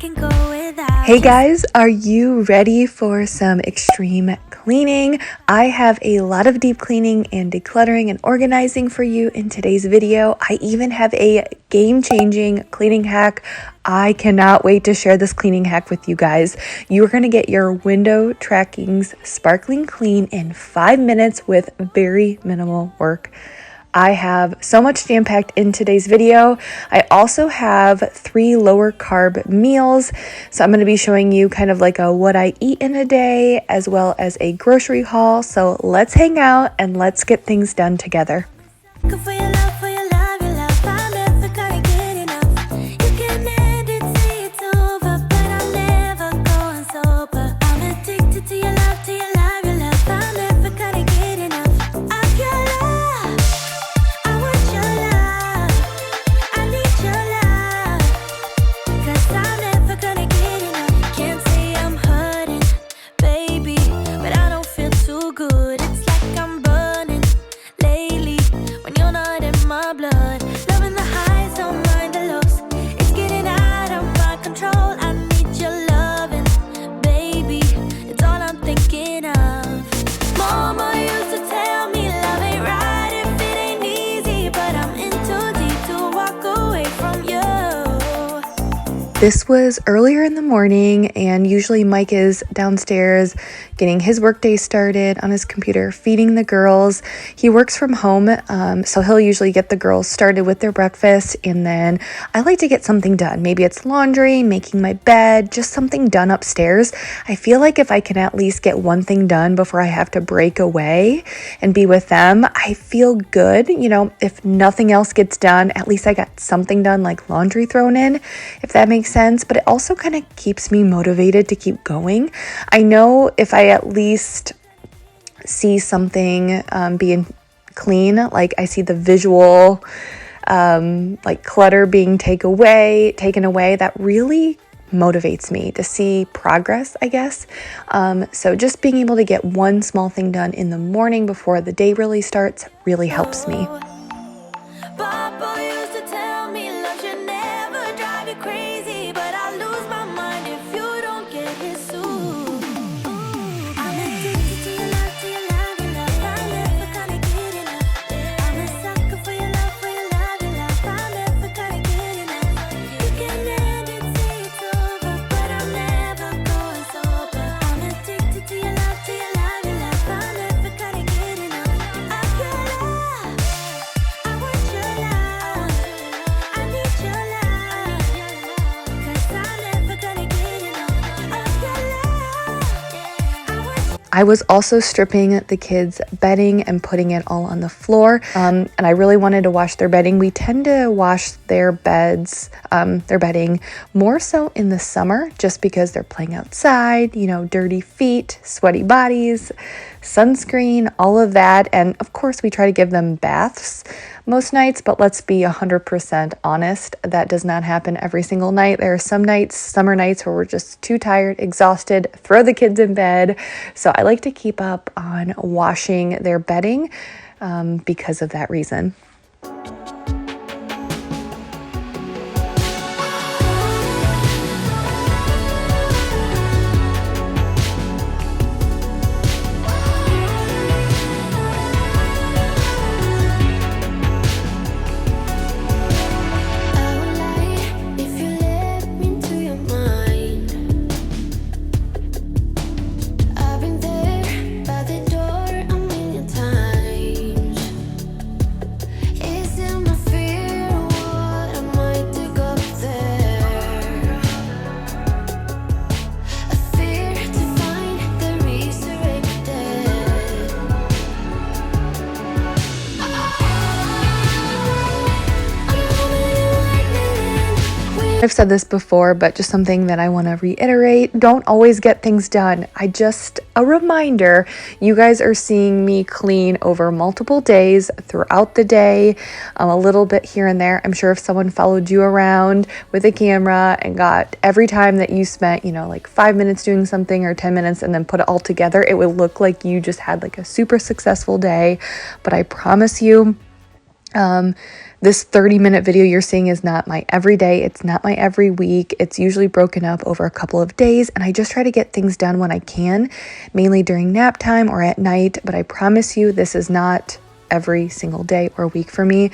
can go without. Hey guys, are you ready for some extreme cleaning? I have a lot of deep cleaning and decluttering and organizing for you in today's video. I even have a game-changing cleaning hack. I cannot wait to share this cleaning hack with you guys. You're going to get your window trackings sparkling clean in 5 minutes with very minimal work. I have so much jam-packed in today's video. I also have 3 lower carb meals. So I'm going to be showing you kind of like a what I eat in a day as well as a grocery haul. So let's hang out and let's get things done together. Good for your love, for your love, your love. I'm never gonna get enough. You can end it, say it's over, but I'm never going sober. I'm addicted to your love, to your love, your love. I'm never gonna get enough of your love. I want your love. I need your love. 'Cause I'm never gonna get enough. Can't say I'm hurting, baby, but I don't feel too good. It's like I'm burning lately when you're not in my blood. Loving the highs, don't mind the lows. It's getting out of my control. I need your loving, baby. It's all I'm thinking of. Mama used to tell me love ain't right if it ain't easy, but I'm in too deep to walk away from you. This was earlier in the morning, and usually Mike is downstairs getting his workday started on his computer, feeding the girls. He works from home, so he'll usually get the girls started with their breakfast, and then I like to get something done. Maybe it's laundry, making my bed, just something done upstairs. I feel like if I can at least get one thing done before I have to break away and be with them, I feel good. You know, if nothing else gets done, at least I got something done, like laundry thrown in, if that makes sense. But it also kind of keeps me motivated to keep going. I know if I at least see something being clean, like I see the visual like clutter being taken away, that really motivates me to see progress, I guess. So just being able to get one small thing done in the morning before the day really starts really helps me. Papa used to tell me love should never drive you crazy, but I lose my mind if you don't get his soothe. I'm addicted to your love, to your love, your love. I'm never gonna get enough. I'm a sucker for your love, for your love, your love. I'm never gonna get enough. You can end it, say it's over, but I'm never going sober. I'm addicted to your love, to your love, your love. I'm never gonna get enough of your love. I want your love. I need your love. 'Cause I'm never gonna get enough of your love. I was also stripping the kids' bedding and putting it all on the floor, and I really wanted to wash their bedding. We tend to wash their bedding more so in the summer, just because they're playing outside, you know, dirty feet, sweaty bodies, sunscreen, all of that. And of course, we try to give them baths most nights, but let's be 100% honest, that does not happen every single night. There are some nights, summer nights, where we're just too tired, exhausted, throw the kids in bed. So I like to keep up on washing their bedding because of that reason. I would lie if you let me into your mind. I've been there by the door a million times. Is it my fear or what? I might dig up there. A fear to find the resurrected. I've said this before, but just something that I want to reiterate. Don't always get things done. A reminder, you guys are seeing me clean over multiple days throughout the day, a little bit here and there. I'm sure if someone followed you around with a camera and got every time that you spent, you know, like 5 minutes doing something or 10 minutes and then put it all together, it would look like you just had like a super successful day. But I promise you, This 30-minute video you're seeing is not my everyday. It's not my every week. It's usually broken up over a couple of days, and I just try to get things done when I can, mainly during nap time or at night. But I promise you, this is not every single day or week for me.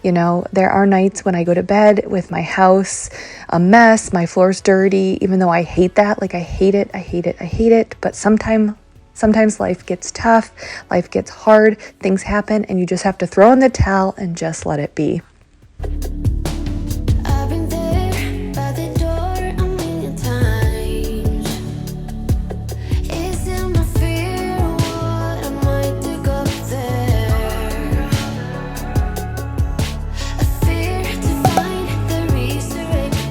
You know, there are nights when I go to bed with my house a mess, my floor's dirty, even though I hate that. Like, I hate it. But sometimes life gets tough, life gets hard, things happen, and you just have to throw in the towel and just let it be. I've been there by the door a million times. Isn't my fear what I might dig up there? A fear to find the resurrected.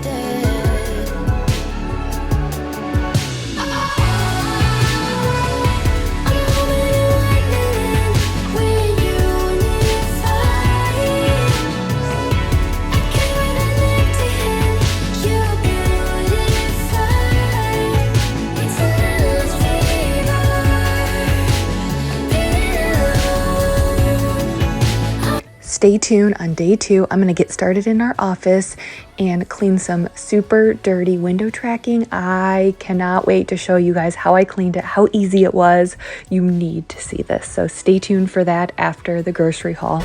Stay tuned. On day 2, I'm going to get started in our office and clean some super dirty window tracking. I cannot wait to show you guys how I cleaned it, how easy it was. You need to see this. So stay tuned for that after the grocery haul.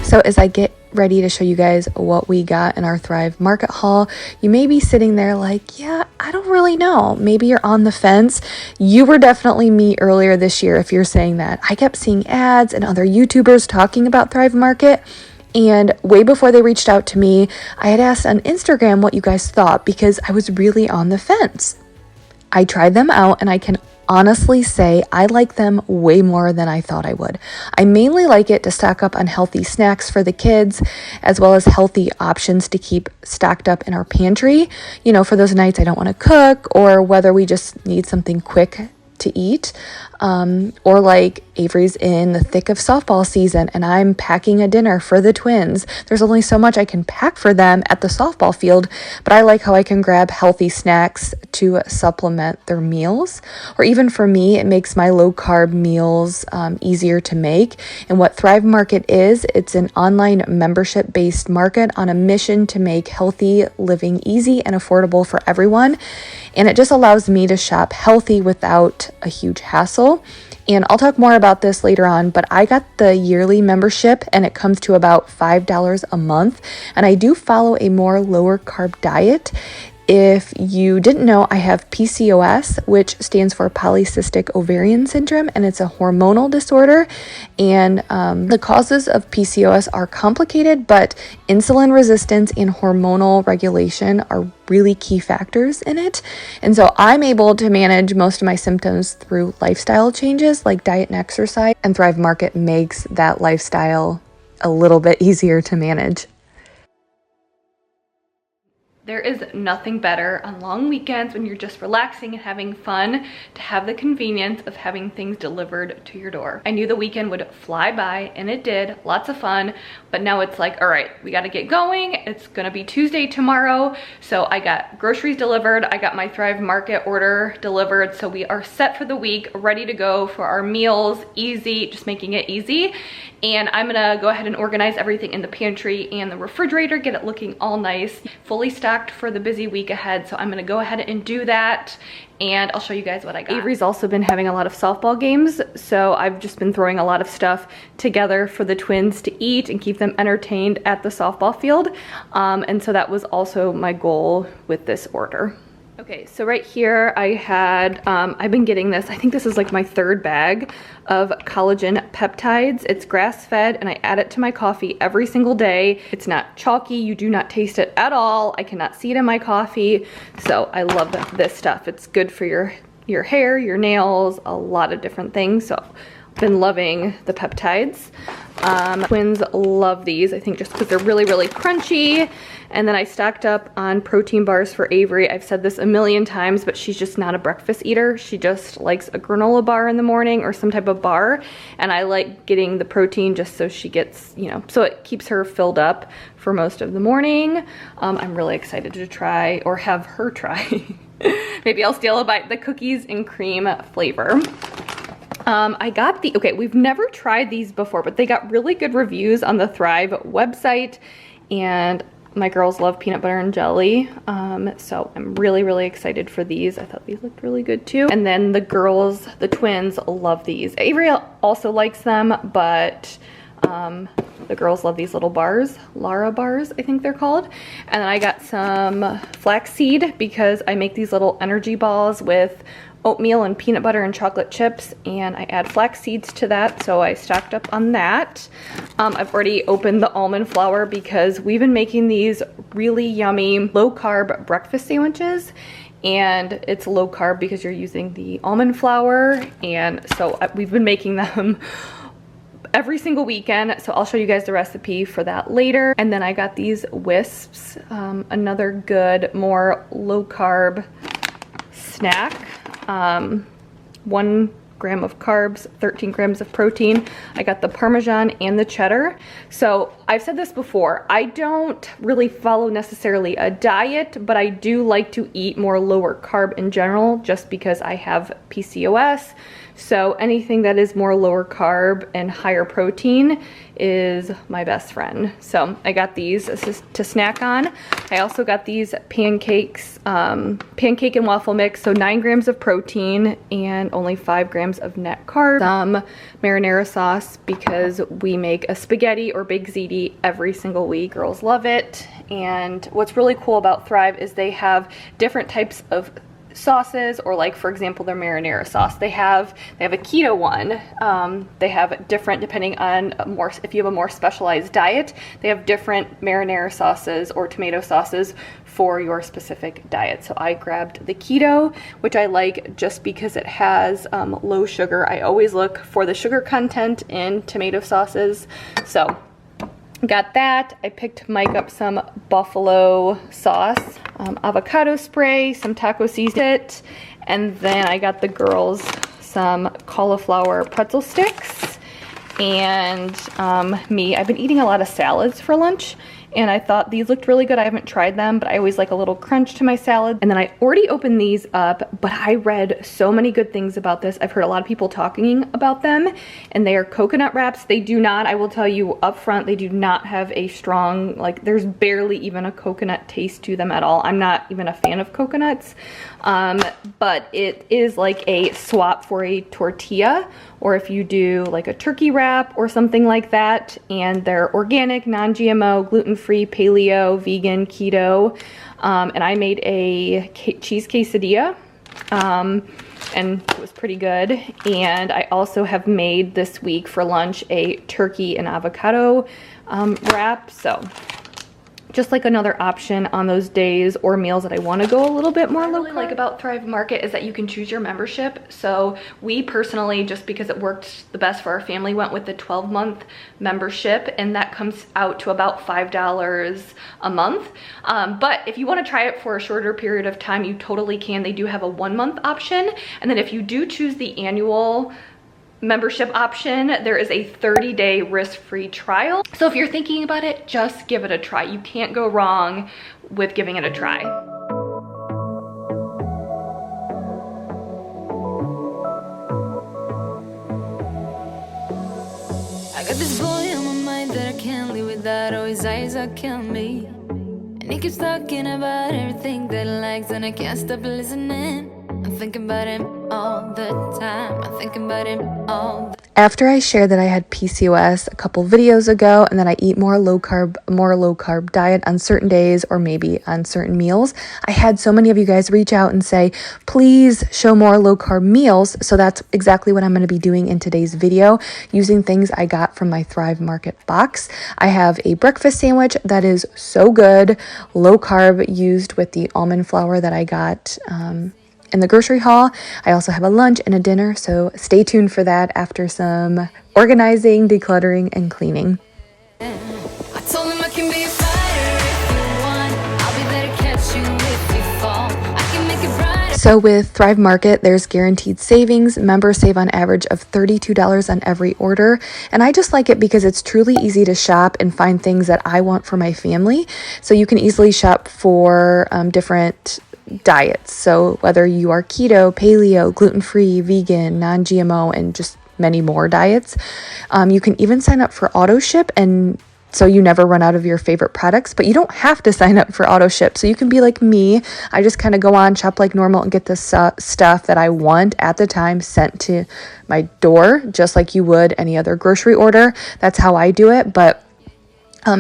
So as I get ready to show you guys what we got in our Thrive Market haul, you may be sitting there like, yeah, I don't really know. Maybe you're on the fence. You were definitely me earlier this year if you're saying that. I kept seeing ads and other YouTubers talking about Thrive Market. And way before they reached out to me, I had asked on Instagram what you guys thought because I was really on the fence. I tried them out and I can honestly say I like them way more than I thought I would. I mainly like it to stock up on healthy snacks for the kids, as well as healthy options to keep stocked up in our pantry, you know, for those nights I don't want to cook, or whether we just need something quick to eat, or like Avery's in the thick of softball season and I'm packing a dinner for the twins. There's only so much I can pack for them at the softball field, but I like how I can grab healthy snacks to supplement their meals. Or even for me, it makes my low carb meals easier to make. And what Thrive Market is, it's an online membership based market on a mission to make healthy living easy and affordable for everyone. And it just allows me to shop healthy without a huge hassle. And I'll talk more about this later on, but I got the yearly membership and it comes to about $5 a month. And I do follow a more lower carb diet. If you didn't know, I have PCOS, which stands for polycystic ovarian syndrome, and it's a hormonal disorder. And the causes of PCOS are complicated, but insulin resistance and hormonal regulation are really key factors in it. And so I'm able to manage most of my symptoms through lifestyle changes like diet and exercise, and Thrive Market makes that lifestyle a little bit easier to manage. There is nothing better on long weekends when you're just relaxing and having fun to have the convenience of having things delivered to your door. I knew the weekend would fly by, and it did. Lots of fun, but now it's like, all right, we got to get going. It's gonna be Tuesday tomorrow, so I got groceries delivered. I got my Thrive Market order delivered, so we are set for the week, ready to go for our meals. Easy, just making it easy. And I'm gonna go ahead and organize everything in the pantry and the refrigerator, get it looking all nice, fully stocked for the busy week ahead. So I'm gonna go ahead and do that, and I'll show you guys what I got. Avery's also been having a lot of softball games, so I've just been throwing a lot of stuff together for the twins to eat and keep them entertained at the softball field. And so that was also my goal with this order. Okay, so right here I had, I've been getting this, I think this is like my third bag of collagen peptides. It's grass-fed and I add it to my coffee every single day. It's not chalky, you do not taste it at all. I cannot see it in my coffee, so I love this stuff. It's good for your hair, your nails, a lot of different things, so been loving the peptides. Twins love these, I think just because they're really, really crunchy. And then I stocked up on protein bars for Avery. I've said this a million times, but she's just not a breakfast eater. She just likes a granola bar in the morning or some type of bar. And I like getting the protein just so she gets, you know, so it keeps her filled up for most of the morning. I'm really excited to try, or have her try. Maybe I'll steal a bite, the cookies and cream flavor. I got the, okay, we've never tried these before, but they got really good reviews on the Thrive website, and my girls love peanut butter and jelly. So I'm really, really excited for these. I thought these looked really good too. And then the girls, the twins, love these. Avery also likes them, but the girls love these little bars, Lara bars, I think they're called. And then I got some flaxseed because I make these little energy balls with oatmeal and peanut butter and chocolate chips, and I add flax seeds to that, so I stocked up on that. I've already opened the almond flour because we've been making these really yummy low carb breakfast sandwiches, and it's low carb because you're using the almond flour, and so we've been making them every single weekend, so I'll show you guys the recipe for that later. And then I got these wisps, another good, more low carb snack. 1 gram of carbs, 13 grams of protein. I got the Parmesan and the cheddar. So I've said this before, I don't really follow necessarily a diet, but I do like to eat more lower carb in general just because I have PCOS. So anything that is more lower carb and higher protein is my best friend. So I got these to snack on. I also got these pancakes, pancake and waffle mix, so 9 grams of protein and only 5 grams of net carbs. Some marinara sauce because we make a spaghetti or baked ziti every single week. Girls love it. And what's really cool about Thrive is they have different types of sauces, or like for example their marinara sauce, they have a keto one. They have different, depending on if you have a more specialized diet, they have different marinara sauces or tomato sauces for your specific diet. So I grabbed the keto, which I like just because it has low sugar. I always look for the sugar content in tomato sauces, so got that. I picked Mike up some buffalo sauce, avocado spray, some taco seasoning, and then I got the girls some cauliflower pretzel sticks. And I've been eating a lot of salads for lunch, and I thought these looked really good. I haven't tried them, but I always like a little crunch to my salad. And then I already opened these up, but I read so many good things about this. I've heard a lot of people talking about them, and they are coconut wraps. They do not, I will tell you up front, they do not have a strong, like there's barely even a coconut taste to them at all. I'm not even a fan of coconuts, but it is like a swap for a tortilla, or if you do like a turkey wrap or something like that. And they're organic, non-GMO, gluten-free, paleo, vegan, keto. And I made a cheese quesadilla, and it was pretty good. And I also have made this week for lunch a turkey and avocado wrap. So just like another option on those days or meals that I want to go a little bit more low carb. What I really like about Thrive Market is that you can choose your membership. So we personally, just because it worked the best for our family, went with the 12-month membership, and that comes out to about $5 a month. But if you want to try it for a shorter period of time, you totally can. They do have a 1-month option. And then if you do choose the annual membership option, there is a 30-day risk-free trial. So if you're thinking about it, just give it a try. You can't go wrong with giving it a try. I got this boy on my mind that I can't live without. Oh, his eyes are killing me, and he keeps talking about everything that he likes, and I can't stop listening. I'm thinking about him all the time. I'm thinking about him all the time. After I shared that I had PCOS a couple videos ago, and that I eat more low carb diet on certain days or maybe on certain meals, I had so many of you guys reach out and say, please show more low carb meals. So that's exactly what I'm going to be doing in today's video, using things I got from my Thrive Market box. I have a breakfast sandwich that is so good, low carb, used with the almond flour that I got in the grocery haul. I also have a lunch and a dinner, so stay tuned for that after some organizing, decluttering, and cleaning. I told him I can be a fighter if you want. I'll be there to catch you if you fall. I can make it brighter. So with Thrive Market, there's guaranteed savings. Members save on average of $32 on every order. And I just like it because it's truly easy to shop and find things that I want for my family. So you can easily shop for different diets. So whether you are keto, paleo, gluten-free, vegan, non-GMO, and just many more diets, you can even sign up for auto ship, and so you never run out of your favorite products. But you don't have to sign up for auto ship. So you can be like me. I just kind of go on, shop like normal, and get the stuff that I want at the time sent to my door, just like you would any other grocery order. That's how I do it. But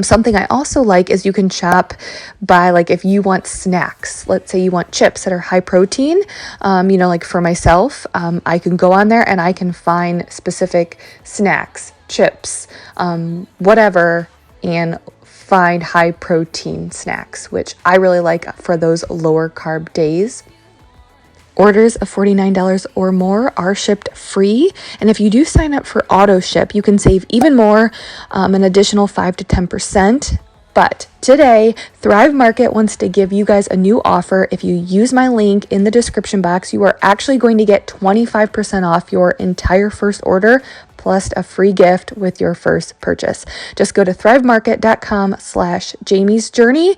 something I also like is you can shop by, like, if you want snacks, let's say you want chips that are high protein, like for myself, I can go on there and I can find specific snacks, chips, whatever, and find high protein snacks, which I really like for those lower carb days. Orders of $49 or more are shipped free. And if you do sign up for auto ship, you can save even more, an additional 5 to 10%. But today, Thrive Market wants to give you guys a new offer. If you use my link in the description box, you are actually going to get 25% off your entire first order, plus a free gift with your first purchase. Just go to thrivemarket.com/Jamie's Journey.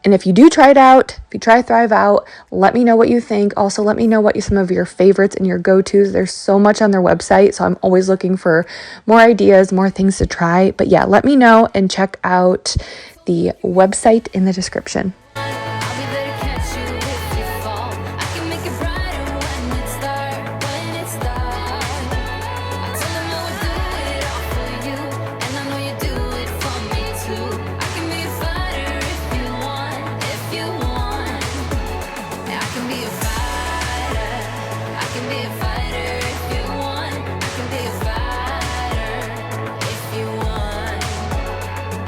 And if you do try it out, if you try Thrive out, let me know what you think. Also, let me know what some of your favorites and your go-tos. There's so much on their website, so I'm always looking for more ideas, more things to try. But yeah, let me know and check out the website in the description. I'll be there to catch you if you fall. I can make it brighter when it's dark, I told him I would do it all for you, and I know you do it for me too. I can be a fighter if you want, I can be a fighter. I can be a fighter if you want. I can be a fighter if you want.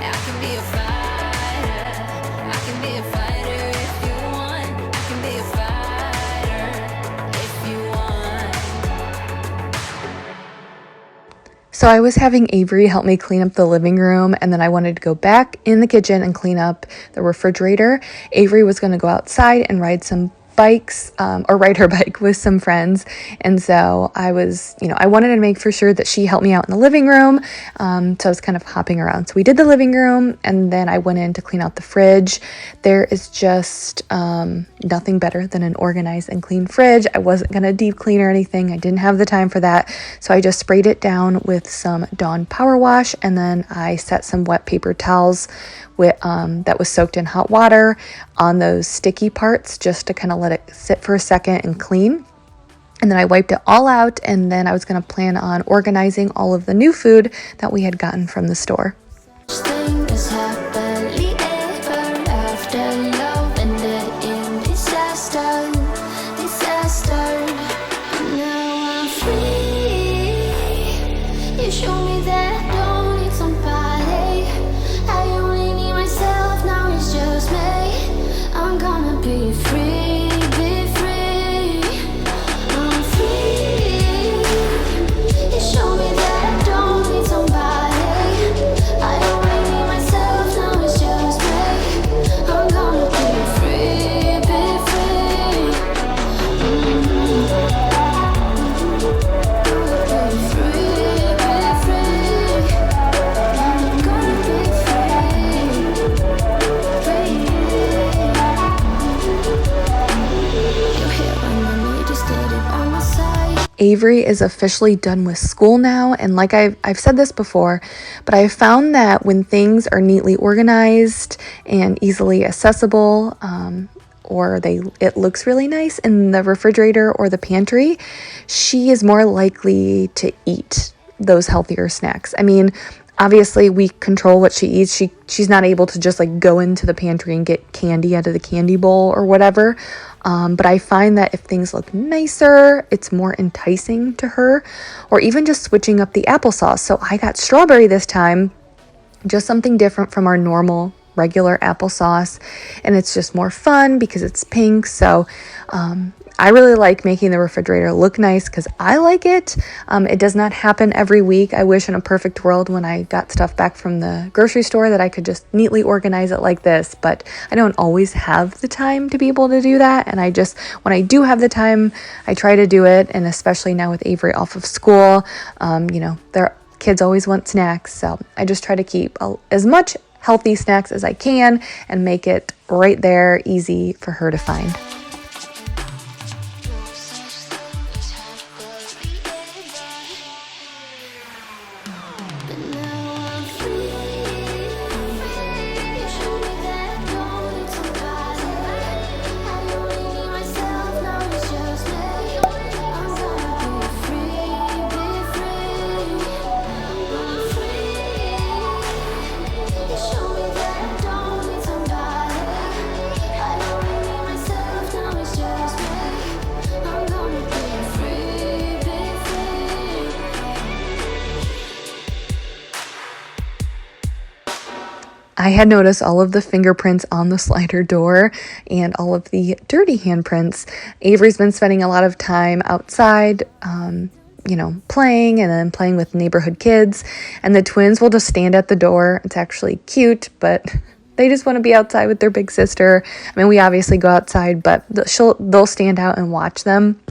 I can be a fighter. I can be a fighter if you want. I can be a fighter if you want. So I was having Avery help me clean up the living room, and then I wanted to go back in the kitchen and clean up the refrigerator. Avery was going to go outside and ride some bikes, or ride her bike with some friends. And so I was, I wanted to make for sure that she helped me out in the living room. So I was kind of hopping around. So we did the living room, and then I went in to clean out the fridge. There is just nothing better than an organized and clean fridge. I wasn't going to deep clean or anything. I didn't have the time for that. So I just sprayed it down with some Dawn Power Wash, and then I set some wet paper towels with that was soaked in hot water on those sticky parts, just to kind of let it sit for a second and clean. And then I wiped it all out, and then I was going to plan on organizing all of the new food that we had gotten from the store. Thing is happily ever after, love ended in disaster. Now I'm free. You show me that I don't need somebody. I only need myself, now it's just me. I'm gonna be free, be free. I'm free. You show me that I don't need somebody. I only need myself, now it's just me. I'm gonna be free, be free. Avery is officially done with school now, and like I've said this before, but I've found that when things are neatly organized and easily accessible, or it looks really nice in the refrigerator or the pantry, she is more likely to eat those healthier snacks. I mean, obviously we control what she eats. She's not able to just like go into the pantry and get candy out of the candy bowl or whatever. But I find that if things look nicer, it's more enticing to her, or even just switching up the applesauce. So I got strawberry this time, just something different from our normal regular applesauce, and it's just more fun because it's pink. So I really like making the refrigerator look nice because I like it. It does not happen every week. I wish in a perfect world when I got stuff back from the grocery store that I could just neatly organize it like this, but I don't always have the time to be able to do that. And when I do have the time, I try to do it. And especially now with Avery off of school, their kids always want snacks. So I just try to keep as much healthy snacks as I can and make it right there, easy for her to find. I had noticed all of the fingerprints on the slider door and all of the dirty handprints. Avery's been spending a lot of time outside, playing and then playing with neighborhood kids. And the twins will just stand at the door. It's actually cute, but they just want to be outside with their big sister. I mean, we obviously go outside, but they'll stand out and watch them.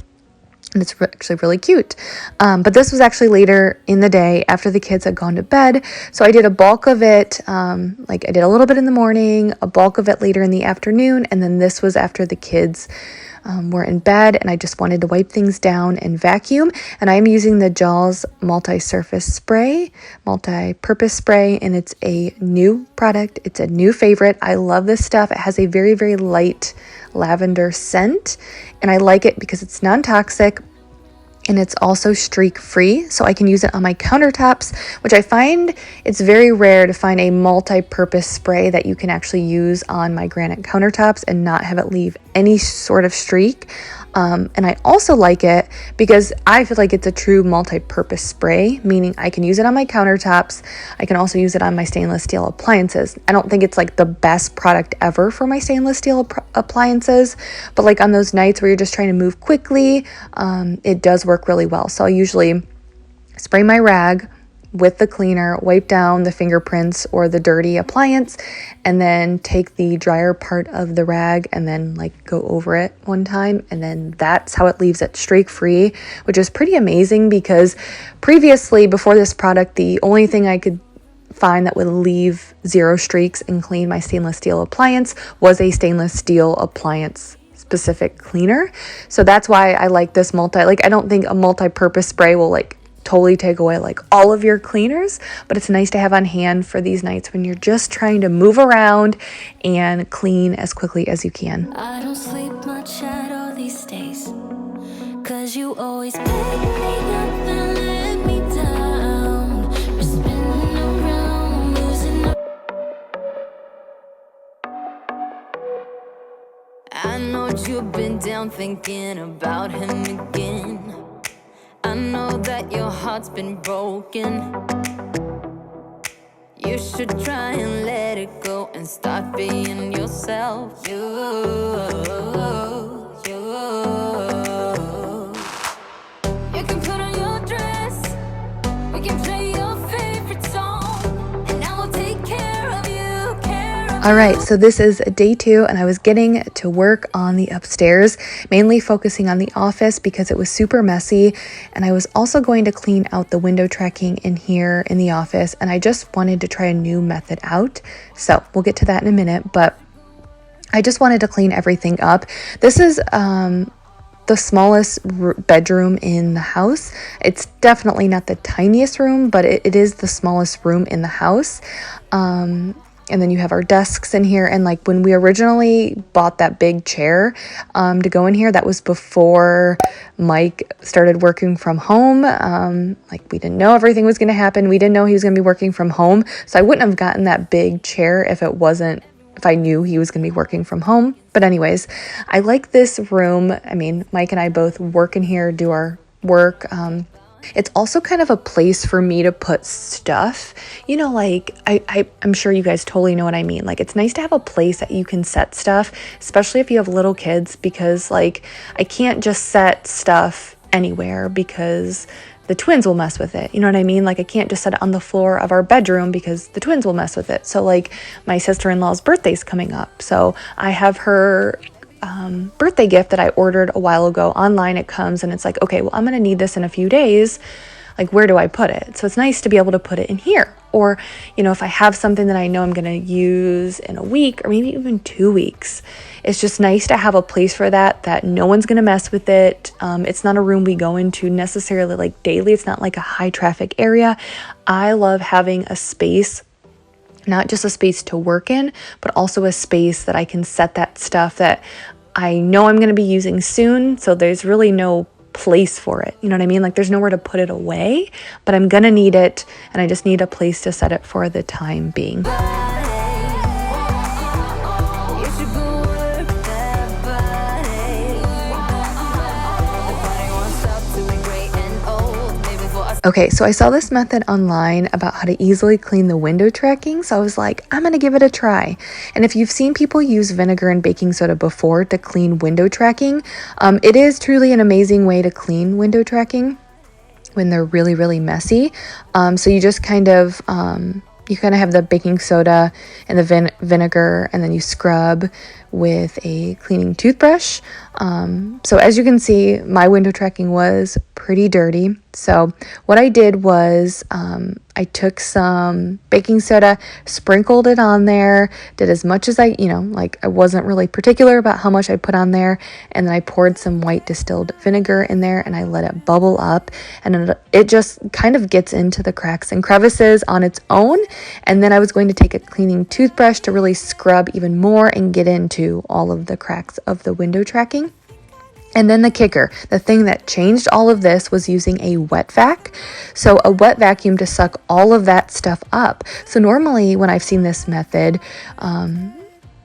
And it's actually really cute. But this was actually later in the day after the kids had gone to bed. So I did a bulk of it, I did a little bit in the morning, a bulk of it later in the afternoon. And then this was after the kids were in bed, and I just wanted to wipe things down and vacuum. And I'm using the Jaws multi-purpose spray, and it's a new product. It's a new favorite. I love this stuff. It has a very, very light lavender scent, and I like it because it's non-toxic. And it's also streak free, so I can use it on my countertops, which I find it's very rare to find a multi-purpose spray that you can actually use on my granite countertops and not have it leave any sort of streak. And I also like it because I feel like it's a true multi-purpose spray, meaning I can use it on my countertops. I can also use it on my stainless steel appliances. I don't think it's like the best product ever for my stainless steel appliances, but like on those nights where you're just trying to move quickly, it does work really well. So I usually spray my rag with the cleaner, wipe down the fingerprints or the dirty appliance, and then take the drier part of the rag and then go over it one time. And then that's how it leaves it streak free, which is pretty amazing because previously, before this product, the only thing I could find that would leave 0 streaks and clean my stainless steel appliance was a stainless steel appliance specific cleaner. So that's why I like this I don't think a multi-purpose spray will totally take away all of your cleaners, but it's nice to have on hand for these nights when you're just trying to move around and clean as quickly as you can. I don't sleep much at all these days, 'cause you always pick me up and let me down. We're spinning around, losing. I know you've been down thinking about him again. I know that your heart's been broken. You should try and let it go and start being yourself. You can put on your dress, we can play your favorite song, and I will take care of you. All right, so this is day 2, and I was getting to work on the upstairs, mainly focusing on the office because it was super messy, and I was also going to clean out the window tracking in here in the office, and I just wanted to try a new method out. So we'll get to that in a minute, but I just wanted to clean everything up. This is the smallest bedroom in the house. It's definitely not the tiniest room, but it is the smallest room in the house. And then you have our desks in here. And when we originally bought that big chair to go in here, that was before Mike started working from home. We didn't know everything was going to happen. We didn't know he was going to be working from home. So I wouldn't have gotten that big chair if I knew he was going to be working from home. But anyways, I like this room. I mean, Mike and I both work in here, do our work. It's also kind of a place for me to put stuff, you know, like I'm sure you guys totally know what I mean. Like, it's nice to have a place that you can set stuff, especially if you have little kids, because like I can't just set stuff anywhere because the twins will mess with it. You know what I mean? Like, I can't just set it on the floor of our bedroom because the twins will mess with it. So like my sister-in-law's birthday's coming up. So I have her birthday gift that I ordered a while ago online. It comes and it's like, okay, well, I'm going to need this in a few days. Like, where do I put it? So it's nice to be able to put it in here. Or, you know, if I have something that I know I'm going to use in a week or maybe even 2 weeks, it's just nice to have a place for that no one's going to mess with it. It's not a room we go into necessarily like daily. It's not like a high traffic area. I love having a space, not just a space to work in, but also a space that I can set that stuff that I know I'm going to be using soon. So there's really no place for it. You know what I mean? Like, there's nowhere to put it away, but I'm going to need it. And I just need a place to set it for the time being. Okay, so I saw this method online about how to easily clean the window tracking, so I was like, I'm gonna give it a try. And if you've seen people use vinegar and baking soda before to clean window tracking, it is truly an amazing way to clean window tracking when they're really, really messy. So you just kind of have the baking soda and the vinegar, and then you scrub with a cleaning toothbrush. So as you can see, my window tracking was pretty dirty. So what I did was I took some baking soda, sprinkled it on there, did as much as I wasn't really particular about how much I put on there, and then I poured some white distilled vinegar in there and I let it bubble up, and it just kind of gets into the cracks and crevices on its own. And then I was going to take a cleaning toothbrush to really scrub even more and get into all of the cracks of the window tracking. And then the kicker, the thing that changed all of this, was using a wet vac. So a wet vacuum to suck all of that stuff up. So normally when I've seen this method,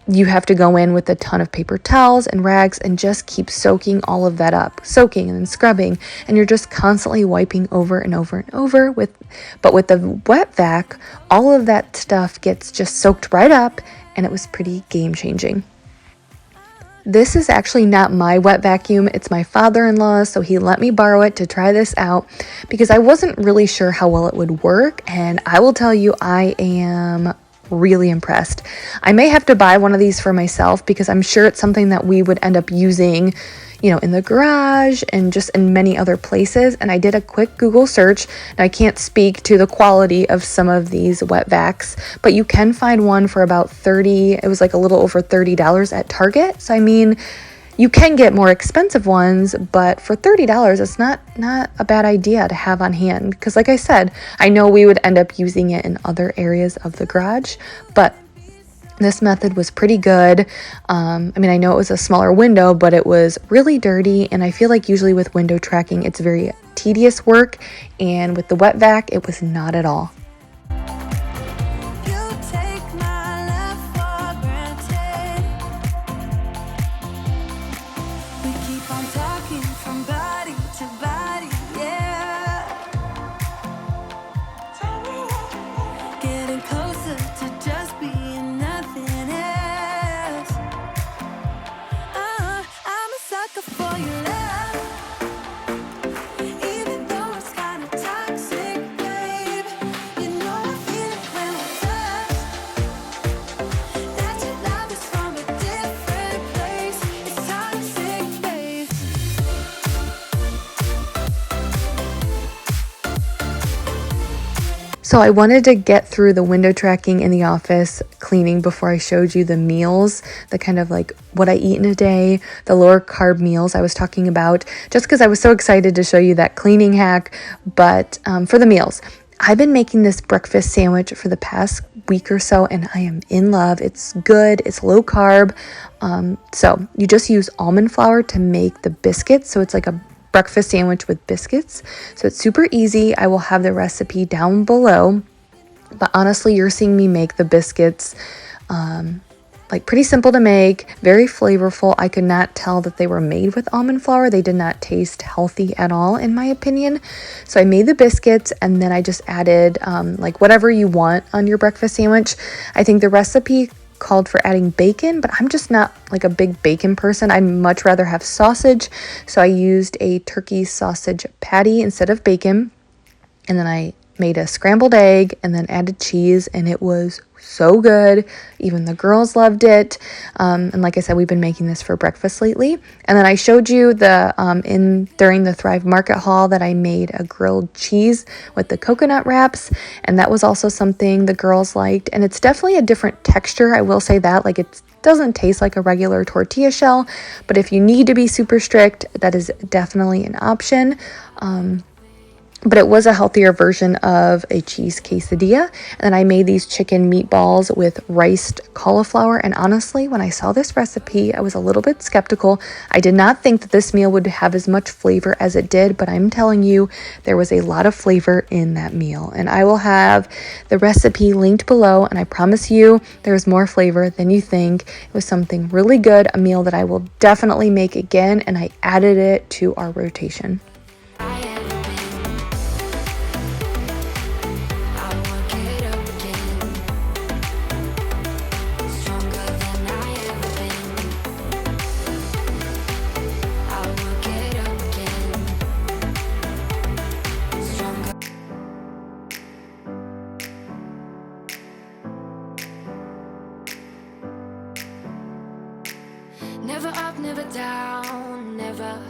you have to go in with a ton of paper towels and rags and just keep soaking all of that up, soaking and then scrubbing, and you're just constantly wiping over and over and over but with the wet vac, all of that stuff gets just soaked right up, and it was pretty game changing. This is actually not my wet vacuum, it's my father-in-law's, so he let me borrow it to try this out because I wasn't really sure how well it would work, and I will tell you, I am really impressed. I may have to buy one of these for myself because I'm sure it's something that we would end up using, you know, in the garage and just in many other places. And I did a quick Google search, and I can't speak to the quality of some of these wet vacs, but you can find one for about it was like a little over $30 at Target. So I mean, you can get more expensive ones, but for $30, it's not a bad idea to have on hand. Because like I said, I know we would end up using it in other areas of the garage, but this method was pretty good. I mean, I know it was a smaller window, but it was really dirty, and I feel like usually with window tracking, it's very tedious work, and with the wet vac, it was not at all. You take my love for granted. We keep on talking from body to body, yeah. Getting closer to just being nothing else. I'm a sucker for your love. Even though it's kind of toxic, babe. You know I feel it when we touch. That your love is from a different place. It's toxic, babe. So I wanted to get through the window tracking in the office cleaning before I showed you the meals, the kind of like what I eat in a day, the lower carb meals I was talking about, just because I was so excited to show you that cleaning hack. But for the meals, I've been making this breakfast sandwich for the past week or so, and I am in love. It's good, it's low carb. So you just use almond flour to make the biscuits. So it's like a breakfast sandwich with biscuits. So it's super easy. I will have the recipe down below. But honestly, you're seeing me make the biscuits like pretty simple to make, very flavorful. I could not tell that they were made with almond flour. They did not taste healthy at all, in my opinion. So I made the biscuits, and then I just added like whatever you want on your breakfast sandwich. I think the recipe called for adding bacon, but I'm just not like a big bacon person. I'd much rather have sausage. So I used a turkey sausage patty instead of bacon. And then I made a scrambled egg and then added cheese, and it was so good. Even the girls loved it. And like I said, we've been making this for breakfast lately. And then I showed you during the Thrive Market haul that I made a grilled cheese with the coconut wraps, and that was also something the girls liked. And it's definitely a different texture, I will say that. Like, it doesn't taste like a regular tortilla shell, but if you need to be super strict, that is definitely an option. But it was a healthier version of a cheese quesadilla. And then I made these chicken meatballs with riced cauliflower. And honestly, when I saw this recipe, I was a little bit skeptical. I did not think that this meal would have as much flavor as it did, but I'm telling you, there was a lot of flavor in that meal. And I will have the recipe linked below, and I promise you there's more flavor than you think. It was something really good, a meal that I will definitely make again, and I added it to our rotation. Never up, never down, never.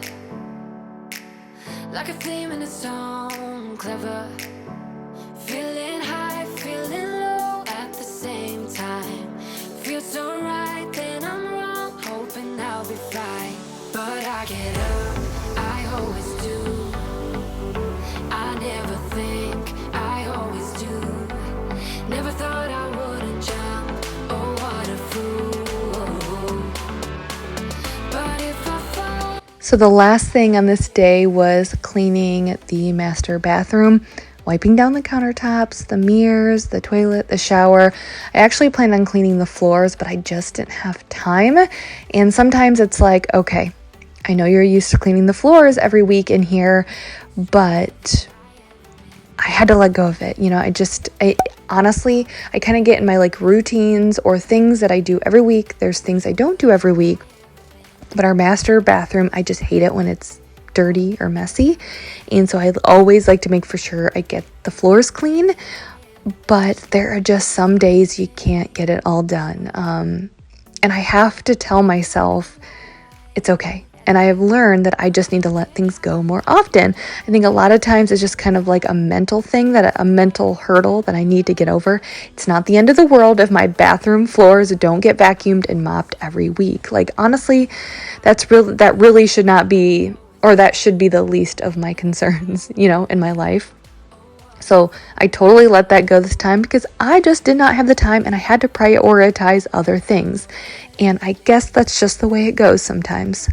Like a theme in a song, clever. Feeling high, feeling low at the same time. Feel so right, then I'm wrong, hoping I'll be fine. But I get up, I always do. I never think, I always do. Never thought I wouldn't jump, oh what a fool. So the last thing on this day was cleaning the master bathroom, wiping down the countertops, the mirrors, the toilet, the shower. I actually planned on cleaning the floors, but I just didn't have time. And sometimes it's like, okay, I know you're used to cleaning the floors every week in here, but I had to let go of it. You know, I honestly, I kind of get in my like routines or things that I do every week. There's things I don't do every week. But our master bathroom, I just hate it when it's dirty or messy. And so I always like to make for sure I get the floors clean. But there are just some days you can't get it all done. And I have to tell myself it's okay. And I have learned that I just need to let things go more often. I think a lot of times it's just kind of like a mental thing, a mental hurdle that I need to get over. It's not the end of the world if my bathroom floors don't get vacuumed and mopped every week. Like, honestly, that really should not be, or that should be the least of my concerns, you know, in my life. So I totally let that go this time because I just did not have the time and I had to prioritize other things. And I guess that's just the way it goes sometimes.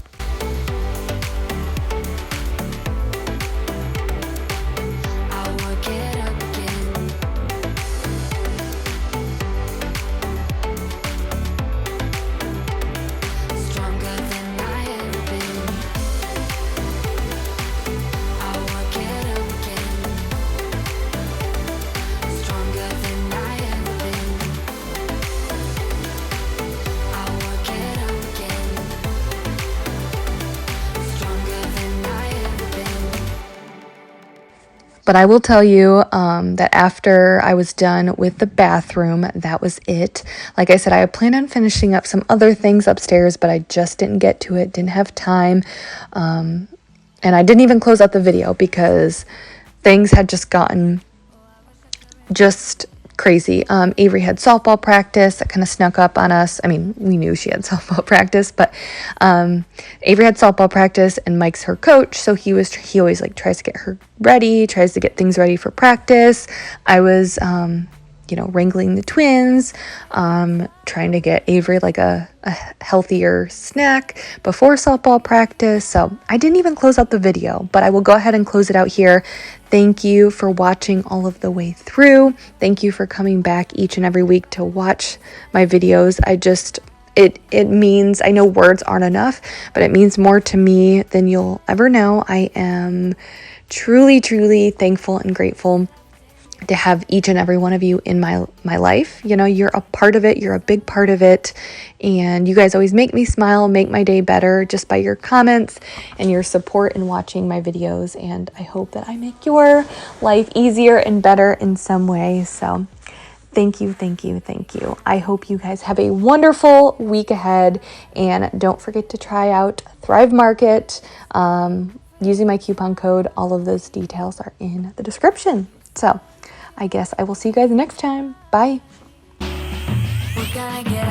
But I will tell you that after I was done with the bathroom, that was it. Like I said, I had planned on finishing up some other things upstairs, but I just didn't get to it, didn't have time. And I didn't even close out the video because things had just gotten just crazy. Avery had softball practice that kind of snuck up on us. I mean, we knew she had softball practice, but Avery had softball practice and Mike's her coach, so he always like tries to get her ready, tries to get things ready for practice. I was wrangling the twins, trying to get Avery like a healthier snack before softball practice. So I didn't even close out the video, but I will go ahead and close it out here. Thank you for watching all of the way through. Thank you for coming back each and every week to watch my videos. it means, I know words aren't enough, but it means more to me than you'll ever know. I am truly, truly thankful and grateful to have each and every one of you in my life. You know, you're a part of it. You're a big part of it. And you guys always make me smile, make my day better just by your comments and your support in watching my videos. And I hope that I make your life easier and better in some way. So thank you, thank you, thank you. I hope you guys have a wonderful week ahead. And don't forget to try out Thrive Market using my coupon code. All of those details are in the description. So I guess I will see you guys next time. Bye. We're gonna get